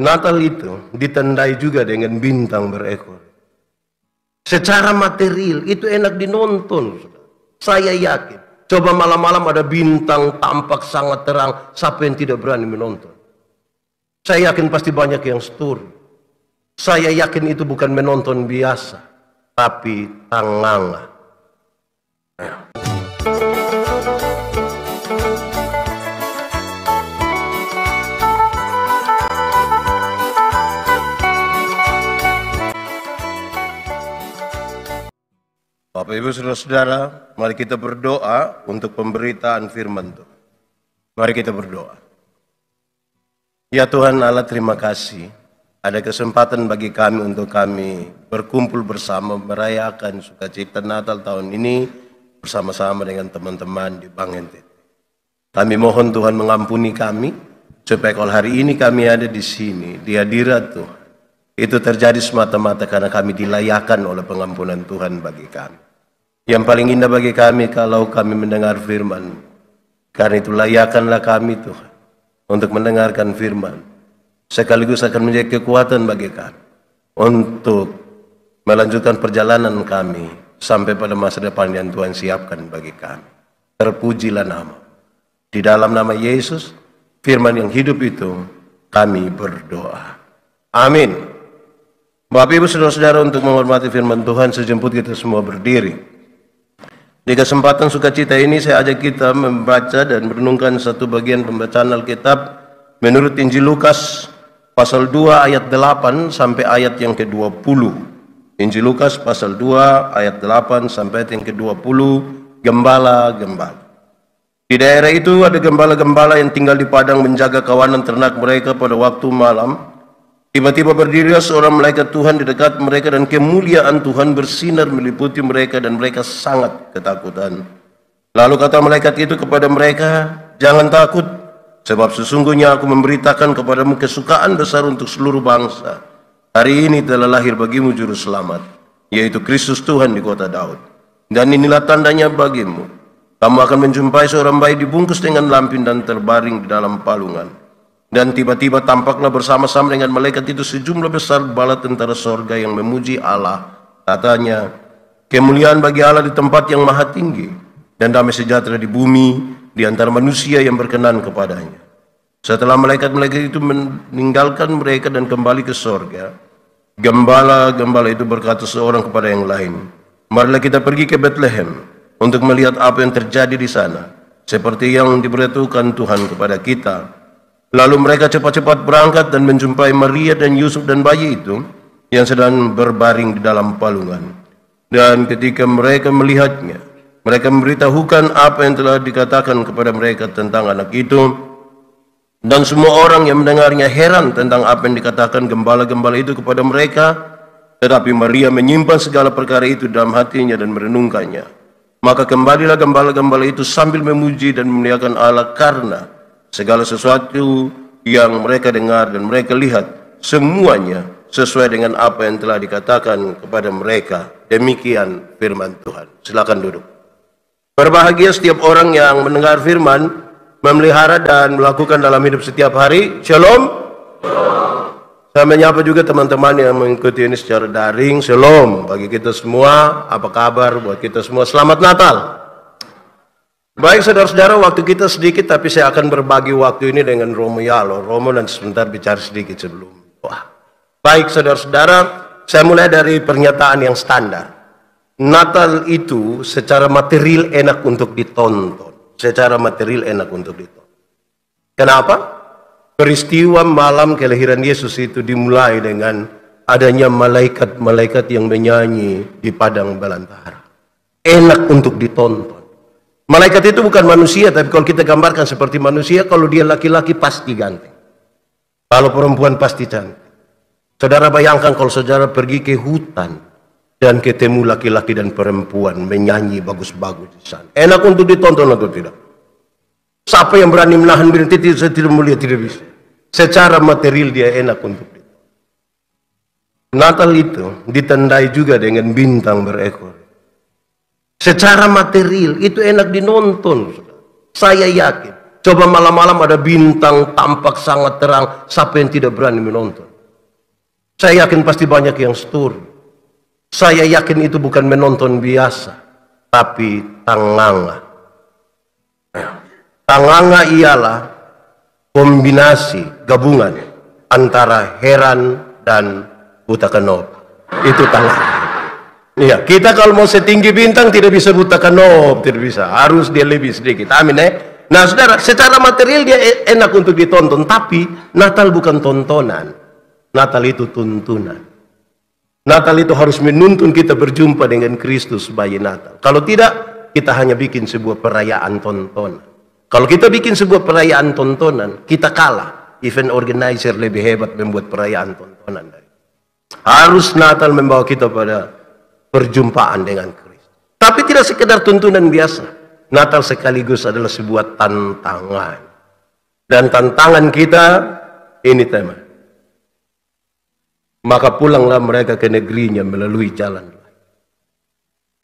Natal itu ditandai juga dengan bintang berekor. Secara material itu enak dinonton. Saya yakin. Coba malam-malam ada bintang tampak sangat terang. Siapa yang tidak berani menonton? Saya yakin pasti banyak yang setuju. Saya yakin itu bukan menonton biasa, tapi tanganga. Bapak Ibu Saudara-saudara, mari kita berdoa untuk pemberitaan firman Tuhan. Mari kita berdoa. Ya Tuhan Allah, terima kasih. Ada kesempatan bagi kami untuk kami berkumpul bersama merayakan sukacita Natal tahun ini bersama-sama dengan teman-teman di Bank NTT. Kami mohon Tuhan mengampuni kami, supaya kalau hari ini kami ada di sini, di hadirat Tuhan, itu terjadi semata-mata karena kami dilayakan oleh pengampunan Tuhan bagi kami. Yang paling indah bagi kami kalau kami mendengar firman. Karena itu layakanlah kami Tuhan untuk mendengarkan firman. Sekaligus akan menjadi kekuatan bagi kami untuk melanjutkan perjalanan kami sampai pada masa depan yang Tuhan siapkan bagi kami. Terpujilah nama. Di dalam nama Yesus, firman yang hidup itu, kami berdoa. Amin. Bapak Ibu Saudara-saudara, untuk menghormati firman Tuhan, sejemput kita semua berdiri. Di kesempatan sukacita ini saya ajak kita membaca dan merenungkan satu bagian pembacaan Alkitab menurut Injil Lukas pasal 2 ayat 8 sampai ayat yang ke-20. Injil Lukas pasal 2 ayat 8 sampai ayat yang ke-20, gembala-gembala. Di daerah itu ada gembala-gembala yang tinggal di padang menjaga kawanan ternak mereka pada waktu malam. Tiba-tiba berdirilah seorang malaikat Tuhan di dekat mereka dan kemuliaan Tuhan bersinar meliputi mereka dan mereka sangat ketakutan. Lalu kata malaikat itu kepada mereka, "Jangan takut, sebab sesungguhnya aku memberitakan kepadamu kesukaan besar untuk seluruh bangsa. Hari ini telah lahir bagimu juru selamat, yaitu Kristus Tuhan di kota Daud. Dan inilah tandanya bagimu. Kamu akan menjumpai seorang bayi dibungkus dengan lampin dan terbaring di dalam palungan." Dan tiba-tiba tampaklah bersama-sama dengan malaikat itu sejumlah besar bala tentara sorga yang memuji Allah. Katanya, "Kemuliaan bagi Allah di tempat yang maha tinggi, dan damai sejahtera di bumi di antara manusia yang berkenan kepadanya." Setelah malaikat-malaikat itu meninggalkan mereka dan kembali ke sorga, gembala-gembala itu berkata seorang kepada yang lain, "Marilah kita pergi ke Bethlehem untuk melihat apa yang terjadi di sana, seperti yang diberitahukan Tuhan kepada kita." Lalu mereka cepat-cepat berangkat dan menjumpai Maria dan Yusuf dan bayi itu yang sedang berbaring di dalam palungan. Dan ketika mereka melihatnya, mereka memberitahukan apa yang telah dikatakan kepada mereka tentang anak itu. Dan semua orang yang mendengarnya heran tentang apa yang dikatakan gembala-gembala itu kepada mereka. Tetapi Maria menyimpan segala perkara itu dalam hatinya dan merenungkannya. Maka kembalilah gembala-gembala itu sambil memuji dan memuliakan Allah karena segala sesuatu yang mereka dengar dan mereka lihat, semuanya sesuai dengan apa yang telah dikatakan kepada mereka. Demikian firman Tuhan. Silakan duduk. Berbahagia setiap orang yang mendengar firman, memelihara dan melakukan dalam hidup setiap hari. Shalom. Saya menyapa juga teman-teman yang mengikuti ini secara daring. Shalom bagi kita semua. Apa kabar buat kita semua? Selamat Natal. Baik saudara-saudara, waktu kita sedikit, tapi saya akan berbagi waktu ini dengan Romo Yalo. Romo dan sebentar bicara sedikit sebelum. Baik saudara-saudara, saya mulai dari pernyataan yang standar. Natal itu secara material enak untuk ditonton. Secara material enak untuk ditonton. Kenapa? Peristiwa malam kelahiran Yesus itu dimulai dengan adanya malaikat-malaikat yang menyanyi di padang belantara. Enak untuk ditonton. Malaikat itu bukan manusia, tapi kalau kita gambarkan seperti manusia, kalau dia laki-laki pasti ganteng. Kalau perempuan pasti cantik. Saudara bayangkan kalau saudara pergi ke hutan dan ketemu laki-laki dan perempuan menyanyi bagus-bagus di sana. Enak untuk ditonton atau tidak? Siapa yang berani menahan diri? Saya tidak melihat, tidak bisa. Secara material dia enak untuk ditonton. Natal itu ditandai juga dengan bintang berekor. Secara material itu enak dinonton. Saya yakin. Coba malam-malam ada bintang tampak sangat terang, siapa yang tidak berani menonton? Saya yakin pasti banyak yang setur. Saya yakin itu bukan menonton biasa, tapi tanganga. Tanganga ialah kombinasi gabungan antara heran dan buta kanop. Itu tanganga. Iya, kita kalau mau setinggi bintang tidak bisa buta kanop, tidak bisa. Harus dia lebih sedikit. Amin ya. Nah, saudara, secara material dia enak untuk ditonton, tapi Natal bukan tontonan. Natal itu tuntunan. Natal itu harus menuntun kita berjumpa dengan Kristus bayi Natal. Kalau tidak, kita hanya bikin sebuah perayaan tontonan. Kalau kita bikin sebuah perayaan tontonan, kita kalah. Event organizer lebih hebat membuat perayaan tontonan. Harus Natal membawa kita pada perjumpaan dengan Kristus. Tapi tidak sekedar tuntunan biasa. Natal sekaligus adalah sebuah tantangan. Dan tantangan kita, ini tema. Maka pulanglah mereka ke negerinya melalui jalan.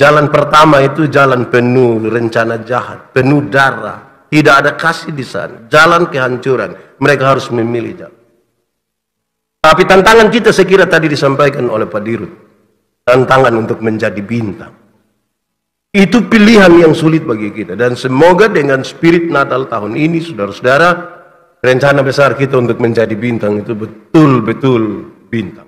Jalan pertama itu jalan penuh rencana jahat, penuh darah. Tidak ada kasih di sana. Jalan kehancuran. Mereka harus memilih jalan. Tapi tantangan kita saya kira tadi disampaikan oleh Pak Dirut. Tantangan untuk menjadi bintang. Itu pilihan yang sulit bagi kita. Dan semoga dengan spirit Natal tahun ini, saudara-saudara, rencana besar kita untuk menjadi bintang itu betul-betul bintang.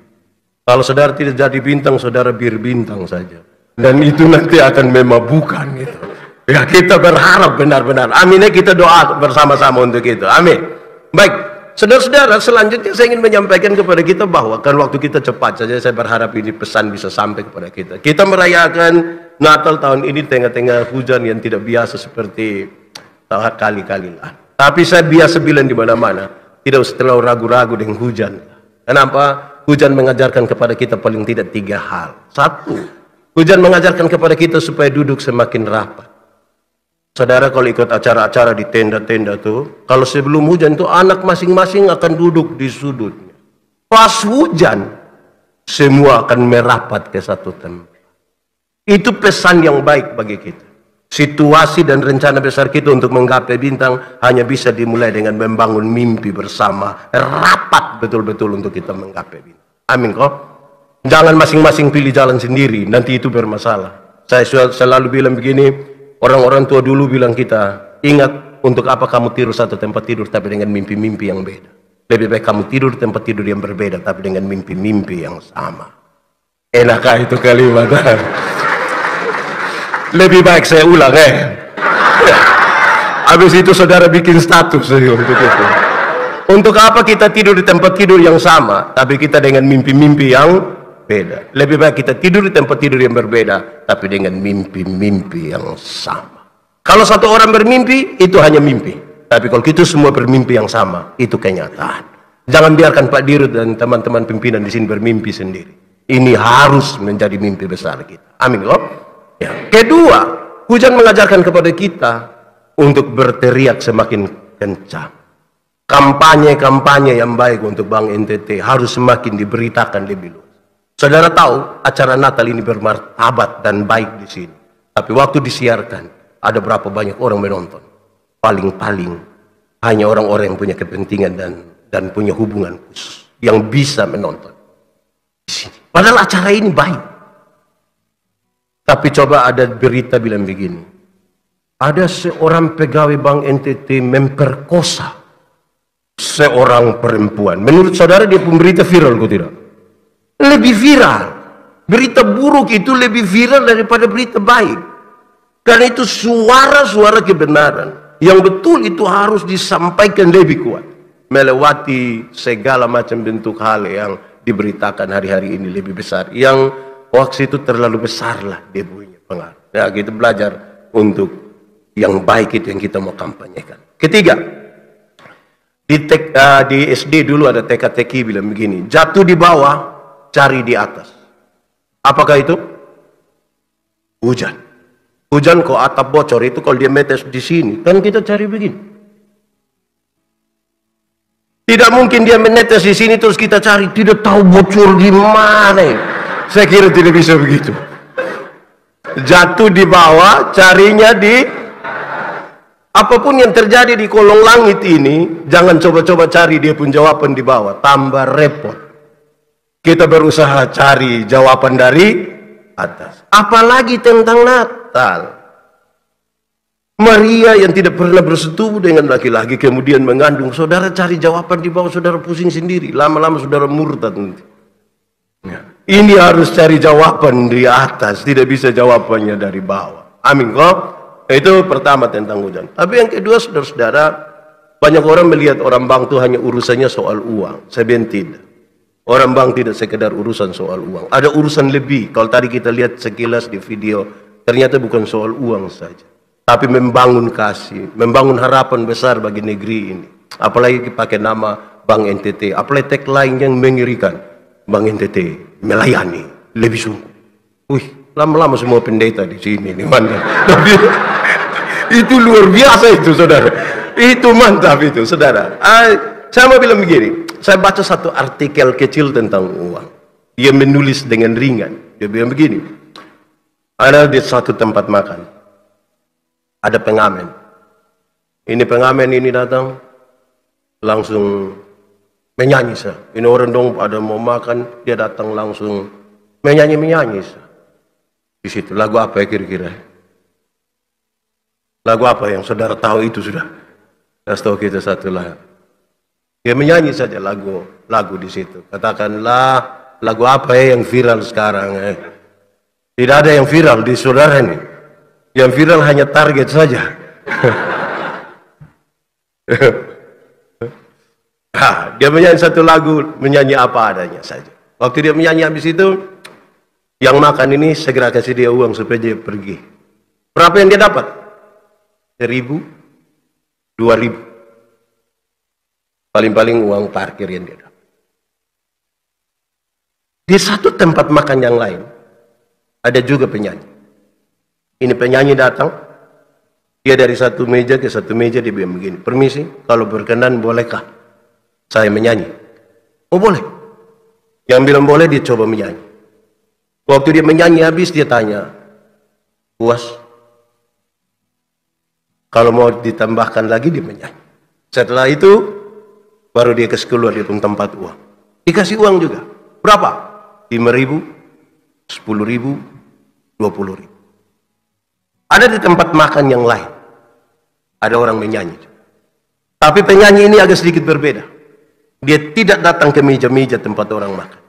Kalau saudara tidak jadi bintang, saudara bir bintang saja. Dan itu nanti akan memabukkan gitu. Ya, kita berharap benar-benar. Amin ya, kita doa bersama-sama untuk itu. Amin. Baik, saudara-saudara, selanjutnya saya ingin menyampaikan kepada kita bahwa kan waktu kita cepat saja, saya berharap ini pesan bisa sampai kepada kita. Kita merayakan Natal tahun ini tengah-tengah hujan yang tidak biasa seperti kali-kali lah. Tapi saya biasa bilang di mana-mana, tidak usah terlalu ragu-ragu dengan hujan. Kenapa? Hujan mengajarkan kepada kita paling tidak 3 hal. 1, hujan mengajarkan kepada kita supaya duduk semakin rapat. Saudara kalau ikut acara-acara di tenda-tenda tuh, kalau sebelum hujan tuh anak masing-masing akan duduk di sudutnya. Pas hujan, semua akan merapat ke satu tempat. Itu pesan yang baik bagi kita. Situasi dan rencana besar kita untuk menggapai bintang hanya bisa dimulai dengan membangun mimpi bersama. Rapat betul-betul untuk kita menggapai bintang. Amin kok. Jangan masing-masing pilih jalan sendiri, nanti itu bermasalah. Saya selalu bilang begini, orang-orang tua dulu bilang kita, ingat untuk apa kamu tidur satu tempat tidur tapi dengan mimpi-mimpi yang beda. Lebih baik kamu tidur di tempat tidur yang berbeda tapi dengan mimpi-mimpi yang sama. Enakkah itu kalimat? Lebih baik saya ulang habis itu saudara bikin status untuk itu. Untuk apa kita tidur di tempat tidur yang sama tapi kita dengan mimpi-mimpi yang beda. Lebih baik kita tidur di tempat tidur yang berbeda tapi dengan mimpi-mimpi yang sama. Kalau satu orang bermimpi itu hanya mimpi, tapi kalau kita semua bermimpi yang sama itu kenyataan. Jangan biarkan Pak Dirut dan teman-teman pimpinan di sini bermimpi sendiri. Ini harus menjadi mimpi besar kita. Amin kok. Ya. Kedua, hujan mengajarkan kepada kita untuk berteriak semakin kencang. Kampanye-kampanye yang baik untuk Bank NTT harus semakin diberitakan lebih luas. Saudara tahu acara Natal ini bermartabat dan baik di sini. Tapi waktu disiarkan, ada berapa banyak orang menonton? Paling-paling hanya orang-orang yang punya kepentingan dan punya hubungan khusus yang bisa menonton di sini. Padahal acara ini baik. Tapi coba ada berita bilang begini, ada seorang pegawai Bank NTT memperkosa seorang perempuan. Menurut saudara dia pemberita viral kok tidak? Lebih viral. Berita buruk itu lebih viral daripada berita baik. Karena itu suara-suara kebenaran yang betul itu harus disampaikan lebih kuat, melewati segala macam bentuk hal yang diberitakan hari-hari ini lebih besar. Yang hoax itu terlalu besar lah dia punya pengaruh. Ya, kita belajar untuk yang baik itu yang kita mau kampanyekan. Ketiga, di SD dulu ada teka-teki bilang begini, jatuh di bawah, cari di atas. Apakah itu? Hujan. Hujan kok atap bocor itu kalau dia metes di sini, kan kita cari begini. Tidak mungkin dia menetes di sini terus kita cari, tidak tahu bocor di mana. Saya kira tidak bisa begitu. Jatuh di bawah, carinya di Apapun yang terjadi di kolong langit ini, jangan coba-coba cari dia pun jawaban di bawah. Tambah repot. Kita berusaha cari jawaban dari atas. Apalagi tentang Natal. Maria yang tidak pernah bersetubuh dengan laki-laki kemudian mengandung. Saudara cari jawaban di bawah, saudara pusing sendiri. Lama-lama saudara murtad nanti. Ya. Ini harus cari jawaban di atas. Tidak bisa jawabannya dari bawah. Amin kok. Itu pertama tentang hujan. Tapi yang kedua, saudara-saudara, banyak orang melihat orang bank itu hanya urusannya soal uang. Saya bilang tidak. Orang bank tidak sekedar urusan soal uang. Ada urusan lebih. Kalau tadi kita lihat sekilas di video, ternyata bukan soal uang saja. Tapi membangun kasih, membangun harapan besar bagi negeri ini. Apalagi pakai nama Bank NTT. Apalagi tagline yang mengerikan. Bank NTT melayani lebih sungguh. Wih, lama-lama semua pendeta di sini nih, mantap. Tapi itu luar biasa itu, saudara. Itu mantap itu, saudara. Saya mau bilang begini. Saya baca satu artikel kecil tentang uang. Dia menulis dengan ringan. Dia bilang begini. Ada di satu tempat makan. Ada pengamen. Ini pengamen ini datang. Langsung menyanyi. Ini orang dong ada mau makan. Dia datang langsung menyanyi. Di situ lagu apa ya kira-kira? Lagu apa yang saudara tahu itu sudah? Kasih tahu kita satu lah. Dia menyanyi saja lagu di situ. Katakanlah lagu apa ya yang viral sekarang? Tidak ada yang viral di saudara ini. Yang viral hanya target saja. Dia menyanyi satu lagu, menyanyi apa adanya saja. Waktu dia menyanyi habis itu, yang makan ini segera kasih dia uang supaya dia pergi. Berapa yang dia dapat? 1.000, 2.000. Paling-paling uang parkir yang dia dapat. Di satu tempat makan yang lain, ada juga penyanyi. Ini penyanyi datang, dia dari satu meja ke satu meja, dia bilang begini, permisi, kalau berkenan bolehkah saya menyanyi? Oh boleh. Yang bilang boleh, dia coba menyanyi. Waktu dia menyanyi habis, dia tanya, puas? Kalau mau ditambahkan lagi, dia menyanyi. Setelah itu, baru dia kasih keluar di tempat uang. Dikasih uang juga. Berapa? 5.000, 10.000, 20.000. Ada di tempat makan yang lain. Ada orang menyanyi. Tapi penyanyi ini agak sedikit berbeda. Dia tidak datang ke meja-meja tempat orang makan.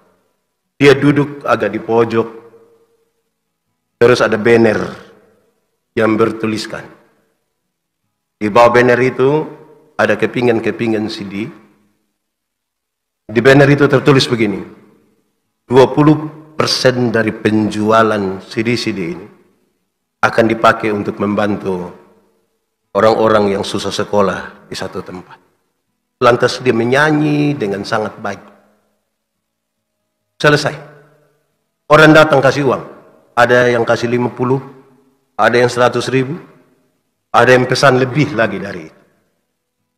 Dia duduk agak di pojok. Terus ada banner yang bertuliskan. Di bawah banner itu ada kepingan-kepingan CD. Di banner itu tertulis begini. 20% dari penjualan CD-CD ini akan dipakai untuk membantu orang-orang yang susah sekolah di satu tempat. Lantas dia menyanyi dengan sangat baik. Selesai. Orang datang kasih uang. Ada yang kasih 50, ada yang 100.000. Ada yang pesan lebih lagi dari itu.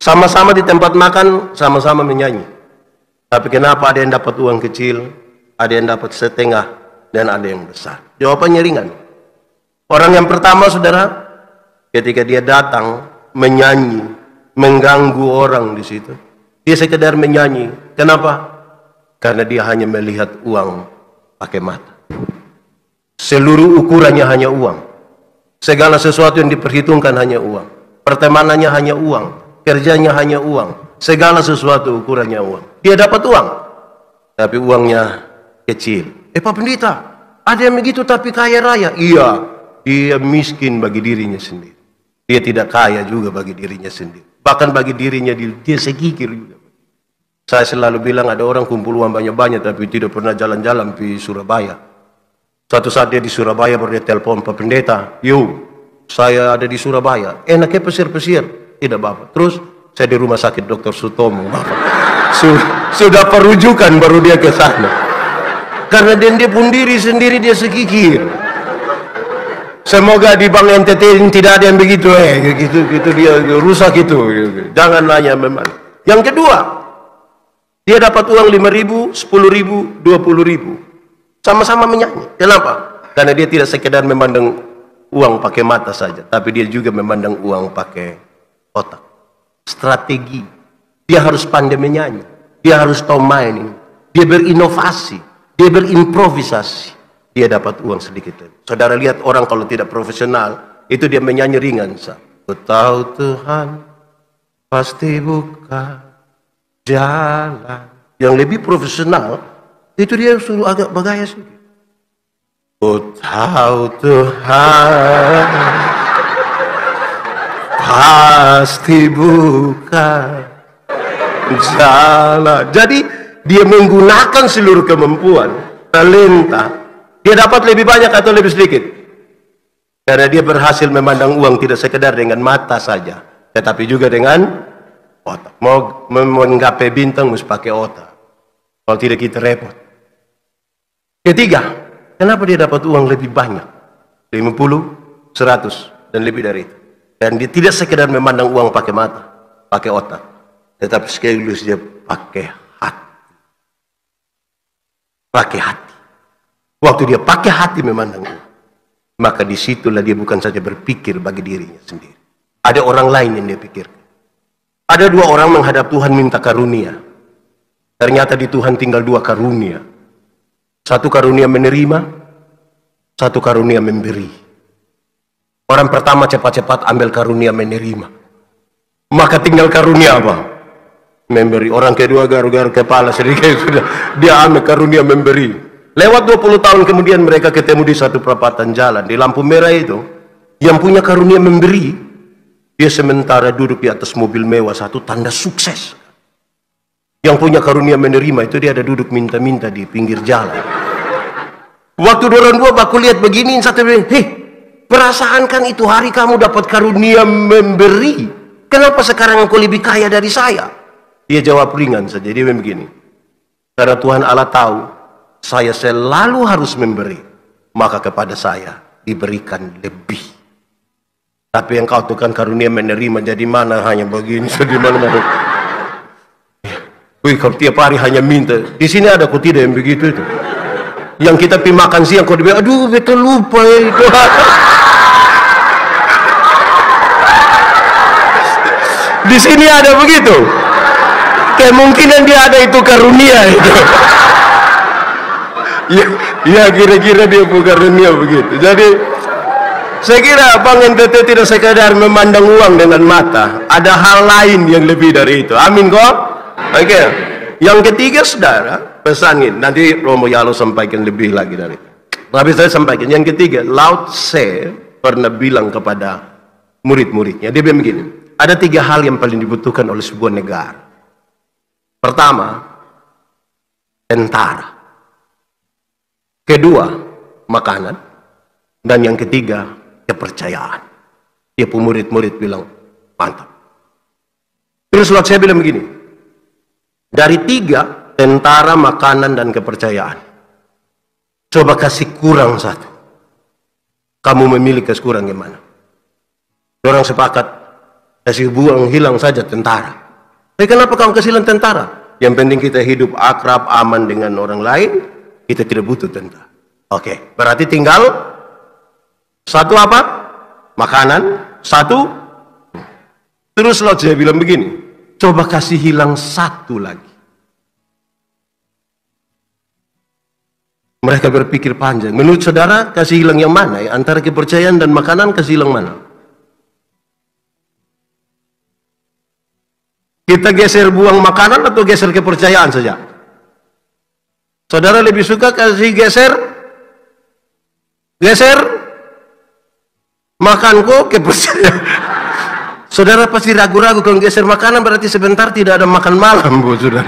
Sama-sama di tempat makan, sama-sama menyanyi. Tapi kenapa ada yang dapat uang kecil, ada yang dapat setengah, dan ada yang besar? Jawabannya ringan. Orang yang pertama, saudara, ketika dia datang, menyanyi, mengganggu orang di situ. Dia sekedar menyanyi. Kenapa? Karena dia hanya melihat uang pakai mata. Seluruh ukurannya hanya uang. Segala sesuatu yang diperhitungkan hanya uang. Pertemanannya hanya uang. Kerjanya hanya uang. Segala sesuatu ukurannya uang. Dia dapat uang. Tapi uangnya kecil. Pak Pendeta, ada yang begitu tapi kaya raya. Iya, dia miskin bagi dirinya sendiri. Dia tidak kaya juga bagi dirinya sendiri. Bahkan bagi dirinya dia sekikir juga. Saya selalu bilang ada orang kumpul uang banyak-banyak tapi tidak pernah jalan-jalan di Surabaya. Suatu saat dia di Surabaya baru dia telepon Pak Pendeta, saya ada di Surabaya. Enaknya pesir-pesir, tidak Bapak. Terus saya di rumah sakit Dr. Sutomo, Bapak. Sudah perujukan baru dia ke sana. Karena dia pun diri sendiri dia sekikir. Semoga di Bank NTT tidak ada yang begitu, gitu dia rusak itu. Jangan nanya memang. Yang kedua, dia dapat uang 5.000, 10.000, 20.000. Sama-sama menyanyi. Kenapa? Karena dia tidak sekedar memandang uang pakai mata saja, tapi dia juga memandang uang pakai otak, strategi. Dia harus pandai menyanyi, dia harus tahu mining, dia berinovasi, dia berimprovisasi, dia dapat uang sedikit. Saudara lihat orang kalau tidak profesional, itu dia menyanyi ringan. Ku tahu Tuhan pasti buka jalan. Yang lebih profesional, itu dia suruh agak bergaya sedikit. Ku tahu Tuhan pasti buka jalan. Jadi dia menggunakan seluruh kemampuan, talenta. Dia dapat lebih banyak atau lebih sedikit? Karena dia berhasil memandang uang tidak sekedar dengan mata saja, tetapi juga dengan otak. Mau menggapai bintang mesti pakai otak. Kalau tidak kita repot. Ketiga, kenapa dia dapat uang lebih banyak? 50, 100, dan lebih dari itu. Dan dia tidak sekedar memandang uang pakai mata, pakai otak, tetapi sekaligus dia pakai hati. Pakai hati. Waktu dia pakai hati memandang uang, maka disitulah dia bukan saja berpikir bagi dirinya sendiri. Ada orang lain yang dia pikirkan. Ada dua orang menghadap Tuhan minta karunia. Ternyata di Tuhan tinggal dua karunia. Satu karunia menerima, satu karunia memberi. Orang pertama cepat-cepat ambil karunia menerima. Maka tinggal karunia apa? Memberi. Orang kedua garuk-garuk kepala sedikit sudah. Dia ambil karunia memberi. Lewat 20 tahun kemudian mereka ketemu di satu perapatan jalan. Di lampu merah itu, yang punya karunia memberi, dia sementara duduk di atas mobil mewah, satu tanda sukses. Yang punya karunia menerima itu dia ada duduk minta-minta di pinggir jalan. Waktu orang dua baku lihat begini, satu bilang, "Hei, perasaan kan itu hari kamu dapat karunia memberi. Kenapa sekarang engkau lebih kaya dari saya?" Dia jawab ringan saja, dia begini. Karena Tuhan Allah tahu, saya selalu harus memberi, maka kepada saya diberikan lebih. Tapi engkau tuh kan karunia menerima, jadi mana hanya begini, di mana-mana. Wih, kalau tiap hari hanya minta. Di sini ada kok tidak yang begitu itu. Yang kita pergi makan siang, kau bilang, aduh betul lupa itu. Di sini ada begitu. Kemungkinan dia ada itu karunia itu. Ya kira-kira dia punya karunia begitu. Jadi saya kira Bang NTT tidak sekadar memandang uang dengan mata. Ada hal lain yang lebih dari itu. Amin kok? Oke. Yang ketiga saudara, pesanin. Nanti Romo Yalo sampaikan lebih lagi dari itu. Tapi saya sampaikan. Yang ketiga, Lao Tse pernah bilang kepada murid-muridnya. Dia bilang begini. Ada 3 hal yang paling dibutuhkan oleh sebuah negara. Pertama, tentara. Kedua, makanan. Dan yang ketiga, kepercayaan. Dia pun murid-murid bilang, mantap. Terus waktu saya bilang begini, dari 3, tentara, makanan, dan kepercayaan, coba kasih kurang 1. Kamu memilih kasih kurang yang mana? Orang sepakat, kasih buang hilang saja tentara. Tapi kenapa kamu kasih hilang tentara? Yang penting kita hidup akrab, aman dengan orang lain, kita tidak butuh tentara. Oke, berarti tinggal 1 apa? Makanan. 1. Terus lalu saya bilang begini, coba kasih hilang 1 lagi. Mereka berpikir panjang. Menurut saudara, kasih hilang yang mana? Ya? Antara kepercayaan dan makanan, kasih hilang mana? Kita geser buang makanan atau geser kepercayaan saja? Saudara lebih suka kasih geser makanku kepercayaan. Saudara pasti ragu-ragu kalau geser makanan berarti sebentar tidak ada makan malam, Bu, saudara.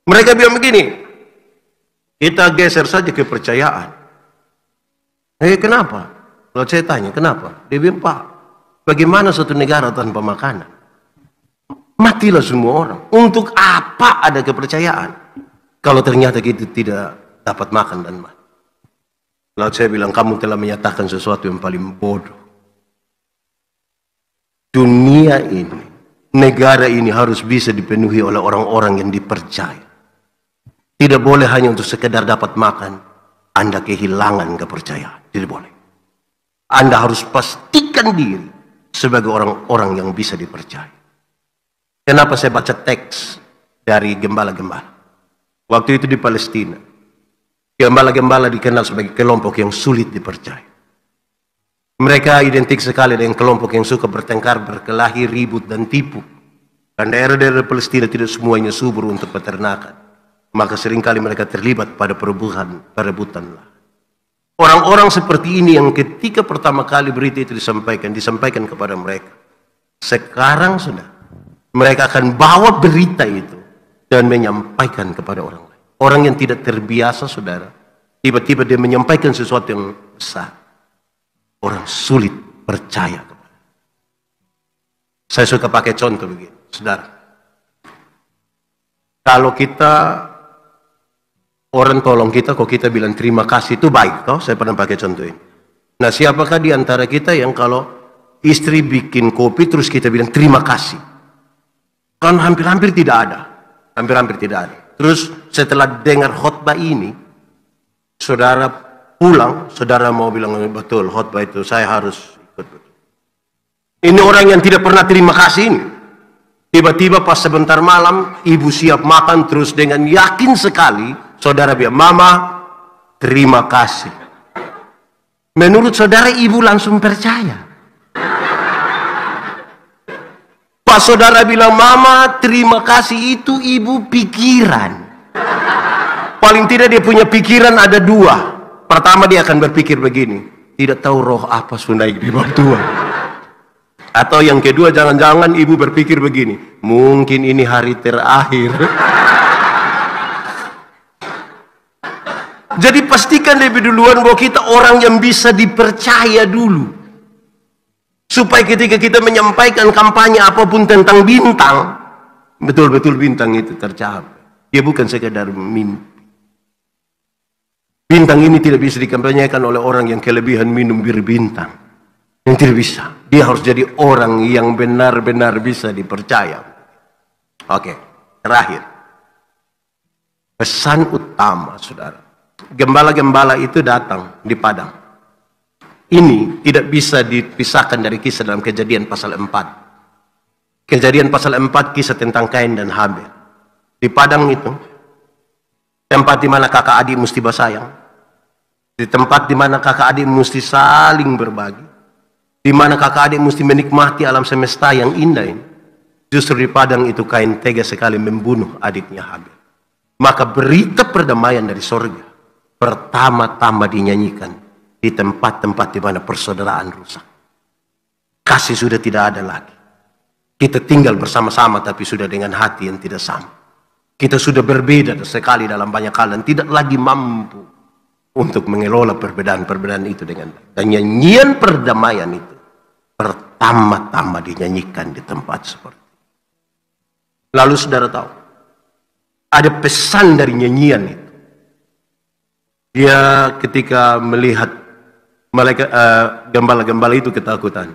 Mereka bilang begini, kita geser saja kepercayaan. Kenapa? Kalau saya tanya, kenapa? Dia bilang, Pak, bagaimana suatu negara tanpa makanan? Matilah semua orang. Untuk apa ada kepercayaan? Kalau ternyata kita tidak dapat makan dan mati. Lalu saya bilang, kamu telah menyatakan sesuatu yang paling bodoh. Dunia ini, negara ini harus bisa dipenuhi oleh orang-orang yang dipercaya. Tidak boleh hanya untuk sekedar dapat makan, Anda kehilangan kepercayaan. Tidak boleh. Anda harus pastikan diri, sebagai orang-orang yang bisa dipercaya. Kenapa saya baca teks dari gembala-gembala? Waktu itu di Palestina, gembala-gembala dikenal sebagai kelompok yang sulit dipercaya. Mereka identik sekali dengan kelompok yang suka bertengkar, berkelahi, ribut, dan tipu. Dan daerah-daerah Palestina tidak semuanya subur untuk peternakan. Maka seringkali mereka terlibat pada perebutan lah. Orang-orang seperti ini yang ketika pertama kali berita itu disampaikan kepada mereka. Sekarang sudah, mereka akan bawa berita itu dan menyampaikan kepada orang lain. Orang yang tidak terbiasa, saudara, tiba-tiba dia menyampaikan sesuatu yang besar. Orang sulit percaya kepada. Saya suka pakai contoh begini, saudara. Kalau kita, orang tolong kita, kok kita bilang terima kasih, itu baik, toh? Saya pernah pakai contoh ini. Nah, siapakah di antara kita yang kalau istri bikin kopi terus kita bilang terima kasih? Kan hampir-hampir tidak ada. Hampir-hampir tidak ada. Terus setelah dengar khotbah ini, saudara pulang, saudara mau bilang, betul, khotbah itu saya harus ikut. Ini orang yang tidak pernah terima kasih ini. Tiba-tiba pas sebentar malam, ibu siap makan, terus dengan yakin sekali, saudara bilang, Mama, terima kasih. Menurut saudara, ibu langsung percaya. Pas saudara bilang, Mama, terima kasih, itu ibu pikiran. Paling tidak dia punya pikiran ada dua. Pertama dia akan berpikir begini, tidak tahu roh apa sudah naik di bab Tuhan. Atau yang kedua, jangan-jangan ibu berpikir begini, mungkin ini hari terakhir. Jadi pastikan lebih duluan bahwa kita orang yang bisa dipercaya dulu. Supaya ketika kita menyampaikan kampanye apapun tentang bintang, betul-betul bintang itu tercapai. Dia bukan sekedar mimpi. Bintang ini tidak bisa dikampanyekan oleh orang yang kelebihan minum bir bintang. Yang tidak bisa. Dia harus jadi orang yang benar-benar bisa dipercaya. Oke, terakhir. Pesan utama, saudara. Gembala-gembala itu datang di padang. Ini tidak bisa dipisahkan dari kisah dalam Kejadian pasal 4. Kejadian pasal 4 kisah tentang Kain dan Habel. Di padang itu, tempat di mana kakak adik mesti bersayang. Di tempat di mana kakak adik mesti saling berbagi. Di mana kakak adik mesti menikmati alam semesta yang indah ini. Justru di padang itu Kain tega sekali membunuh adiknya Habel. Maka berita perdamaian dari sorga pertama-tama dinyanyikan di tempat-tempat di mana persaudaraan rusak. Kasih sudah tidak ada lagi. Kita tinggal bersama-sama tapi sudah dengan hati yang tidak sama. Kita sudah berbeda sekali dalam banyak hal dan tidak lagi mampu untuk mengelola perbedaan-perbedaan itu dengan baik. Dan nyanyian perdamaian itu pertama-tama dinyanyikan di tempat seperti itu. Lalu saudara tahu, ada pesan dari nyanyian itu. Dia ketika melihat gembala-gembala itu ketakutan,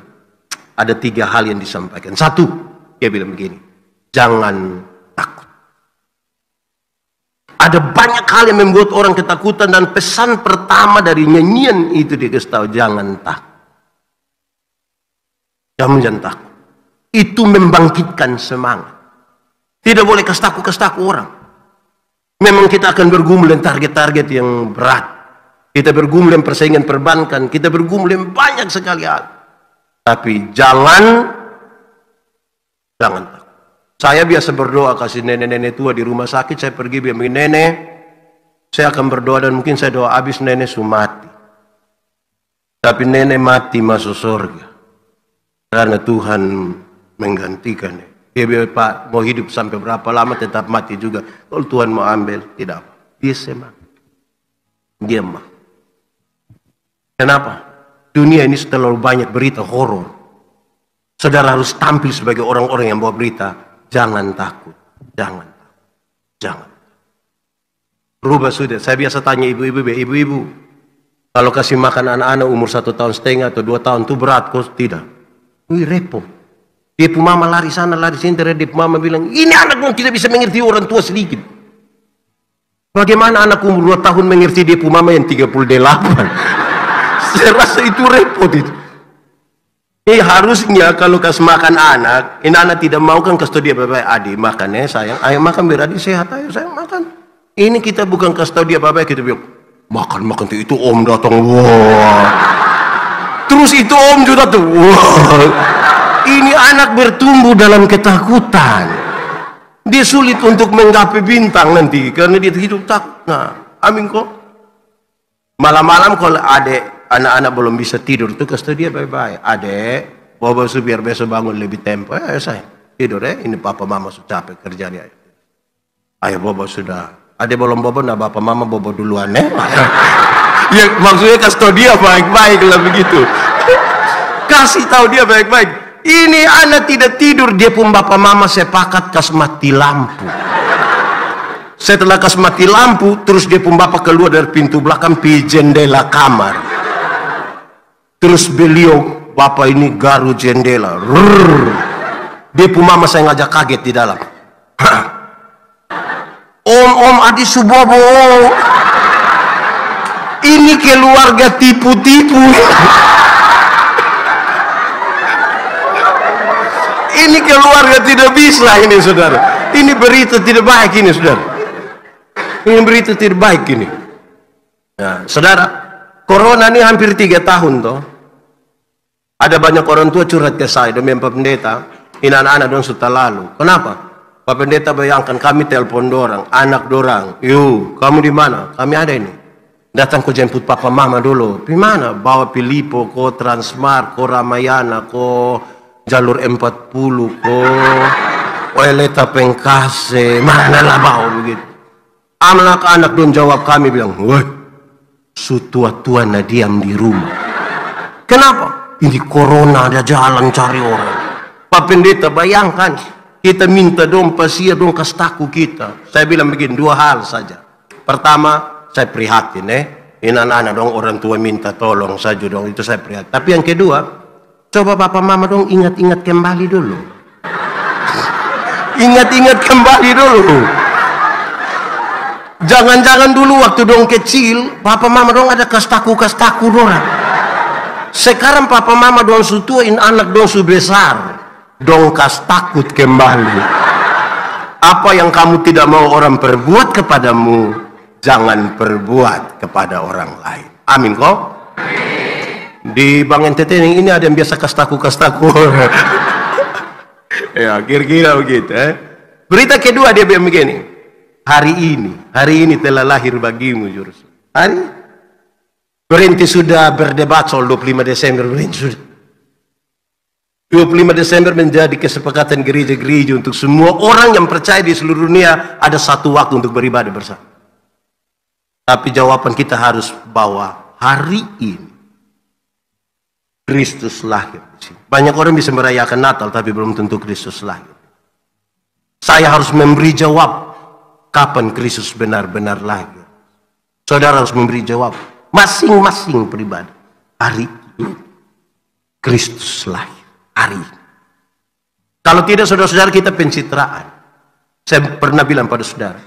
ada 3 hal yang disampaikan. 1, dia bilang begini, jangan takut. Ada banyak hal yang membuat orang ketakutan dan pesan pertama dari nyanyian itu dia kasih tahu, jangan takut. Jangan takut. Itu membangkitkan semangat. Tidak boleh kestaku-kestaku orang. Memang kita akan bergumul dengan target-target yang berat. Kita bergumul dengan persaingan perbankan. Kita bergumul dengan banyak sekali hal. Tapi jangan takut. Saya biasa berdoa kasih nenek-nenek tua di rumah sakit. Saya pergi bilang, nenek, saya akan berdoa dan mungkin saya doa habis nenek mati. Tapi nenek mati masuk surga. Karena Tuhan menggantikan. Dia bilang, Pak, mau hidup sampai berapa lama tetap mati juga. Kalau Tuhan mau ambil, tidak apa. Dia semangat. Dia mah. Kenapa? Dunia ini terlalu banyak berita horor. Saudara harus tampil sebagai orang-orang yang bawa berita. Jangan takut. Jangan takut. Jangan. Rubah sudah. Saya biasa tanya ibu-ibu. Kalau kasih makan anak-anak umur 1,5 tahun atau 2 tahun itu berat kok? Tidak. Wih, repot. Dia pun mama lari sana, lari sini. Dia pun mama bilang, ini anak yang tidak bisa mengerti orang tua sedikit. Bagaimana anak umur 2 tahun mengerti dia pun mama yang 38? Saya rasa itu repot itu. Ini harusnya kalau kas makan anak, ini anak tidak mau kan kasih dia baik-baik, adik makan ya sayang, ayo makan biar adik sehat, ayo sayang makan. Ini kita bukan kasih tahu dia baik-baik, kita bilang makan itu om datang, wah. Terus itu om juga tuh, wah. Ini anak bertumbuh dalam ketakutan. Dia sulit untuk menggapai bintang nanti karena dia hidup takut. Nah, amin kok. Malam-malam kalau adik anak-anak belum bisa tidur tuh kasih dia baik-baik. Adek, bawa biar besok bangun lebih tempo. Ayo sayang, tidur ya. Ini papa mama sudah capek kerjanya. Ayo bobo sudah. Adek belum bobo, nah bapak mama bobo duluan ya. Ya maksudnya kasih tahu dia baik-baik lah begitu. Kasih tahu dia baik-baik. Ini anak tidak tidur, dia pun bapak mama sepakat kasih mati lampu. Setelah kasih mati lampu, terus dia pun bapak keluar dari pintu belakang pi jendela kamar. Terus beliau bapak ini garu jendela. Rrrr. Dia pun mama saya ngajak kaget di dalam. Om adi subobo. Ini keluarga tipu-tipu. Ini keluarga tidak bisa ini saudara. Ini berita tidak baik ini saudara. Ini berita tidak baik ini. Nah, saudara, corona ini hampir 3 tahun toh. Ada banyak orang tua curhat ke saya demi Pak Pendeta, ini anak-anak dong sudah lalu. Kenapa? Pak Pendeta bayangkan kami telepon dorang, anak dorang, yuk kamu di mana? Kami ada ini. Datang ku jemput papa mama dulu. Di mana? Bawa Pilipo, ko Transmart, ko Ramayana, ko jalur 40, ko Eleta Pengkase, mana lah bawa begitu. Anak-anak dong jawab kami bilang, wah, sutua-tua na diam di rumah. Kenapa? Ini corona ada jalan cari orang. Pak Pendeta bayangkan, kita minta dong pasia dong kastaku kita. Saya bilang begini, 2 hal saja. Pertama, saya prihatin ini anak-anak dong orang tua minta tolong saja dong, itu saya prihatin. Tapi yang kedua, coba papa mama dong ingat-ingat kembali dulu. Ingat-ingat kembali dulu. Jangan-jangan dulu waktu dong kecil, papa mama dong ada kastaku dong. Sekarang papa mama dong su tuain anak dong su besar, dong kas takut kembali. Apa yang kamu tidak mau orang perbuat kepadamu, jangan perbuat kepada orang lain. Amin kok. Di Bang NTT ini ada yang biasa kastaku. Ya kira-kira begitu. Berita kedua dia bilang begini. Hari ini telah lahir bagimu juru. Hari berhenti sudah berdebat soal 25 Desember berhenti sudah. 25 Desember menjadi kesepakatan gereja-gereja untuk semua orang yang percaya di seluruh dunia ada satu waktu untuk beribadah bersama. Tapi jawaban kita harus bahwa hari ini Kristus lahir. Banyak orang bisa merayakan Natal tapi belum tentu Kristus lahir. Saya harus memberi jawab kapan Kristus benar-benar lahir. Saudara harus memberi jawab masing-masing pribadi. Hari ini Kristus lahir. Hari ini. Kalau tidak saudara-saudara kita pencitraan. Saya pernah bilang pada saudara,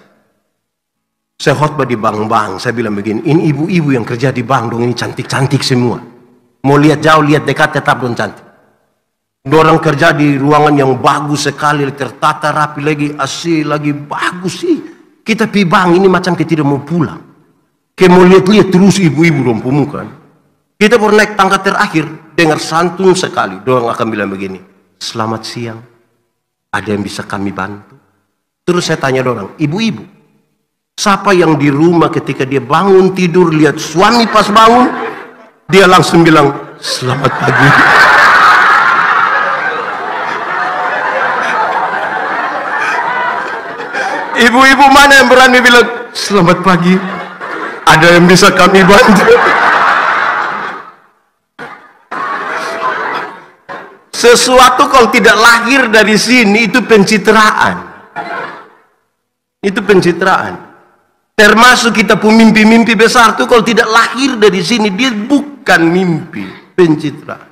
saya khotbah di bank-bank, saya bilang begini, ini ibu-ibu yang kerja di bank dong ini cantik-cantik semua. Mau lihat jauh, lihat dekat, tetap dong cantik. Dorang kerja di ruangan yang bagus sekali, tertata rapi lagi, AC lagi bagus sih. Kita pi bank ini macam kita tidak mau pulang. Kayak mau lihat-lihat terus ibu-ibu dong pemuka. Kita baru naik tangga terakhir, dengar santun sekali. Dorang akan bilang begini, selamat siang, ada yang bisa kami bantu? Terus saya tanya dorang, ibu-ibu, siapa yang di rumah ketika dia bangun tidur lihat suami pas bangun, dia langsung bilang selamat pagi. Ibu-ibu mana yang berani bilang selamat pagi? Ada yang bisa kami bantu? Sesuatu kalau tidak lahir dari sini itu pencitraan. Itu pencitraan. Termasuk kita pun mimpi-mimpi besar itu kalau tidak lahir dari sini dia bukan mimpi, pencitraan.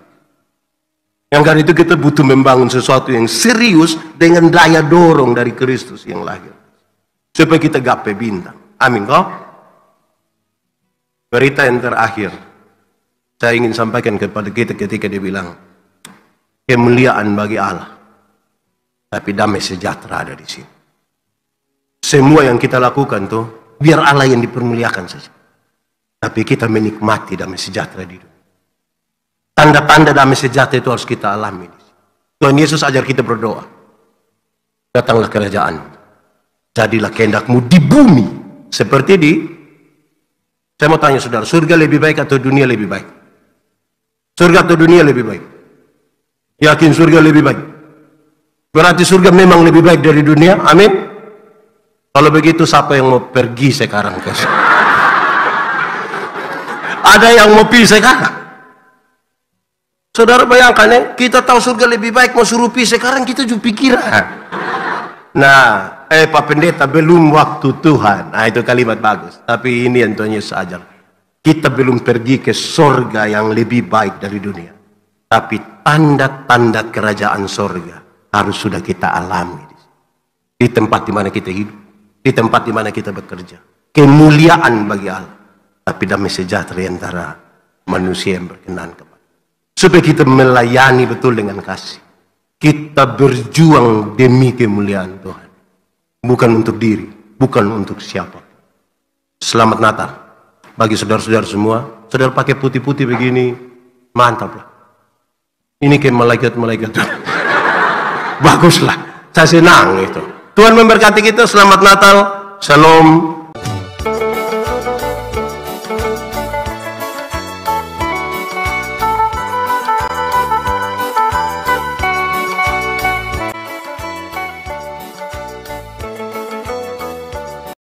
Yang karena itu kita butuh membangun sesuatu yang serius dengan daya dorong dari Kristus yang lahir. Supaya kita gapai bintang. Amin kok. Berita yang terakhir saya ingin sampaikan kepada kita ketika dia bilang kemuliaan bagi Allah. Tapi damai sejahtera ada di sini. Semua yang kita lakukan tuh, biar Allah yang dipermuliakan saja. Tapi kita menikmati damai sejahtera di dunia. Tanda-tanda damai sejahtera itu harus kita alami. Tuhan Yesus ajar kita berdoa. Datanglah kerajaan. Jadilah kehendakmu di bumi. Seperti di, saya mau tanya saudara, surga lebih baik atau dunia lebih baik? Surga atau dunia lebih baik? Yakin surga lebih baik? Berarti surga memang lebih baik dari dunia? Amin? Kalau begitu siapa yang mau pergi sekarang ke surga? Ada yang mau pergi sekarang? Saudara bayangkan ya, kita tahu surga lebih baik, mau suruh pergi sekarang kita juga pikiran. Nah, Pak Pendeta, belum waktu Tuhan. Nah, itu kalimat bagus. Tapi ini yang Tuhan Yesus ajar. Kita belum pergi ke surga yang lebih baik dari dunia. Tapi tanda-tanda kerajaan surga harus sudah kita alami. Di tempat di mana kita hidup. Di tempat di mana kita bekerja. Kemuliaan bagi Allah. Tapi damai sejahtera antara manusia yang berkenan kepada. Supaya kita melayani betul dengan kasih. Kita berjuang demi kemuliaan Tuhan. Bukan untuk diri, bukan untuk siapa. Selamat Natal. Bagi saudara-saudara semua, saudara pakai putih-putih begini, mantap lah. Ini kayak malaikat-malaikat. Baguslah, saya senang itu. Tuhan memberkati kita, selamat Natal, Shalom.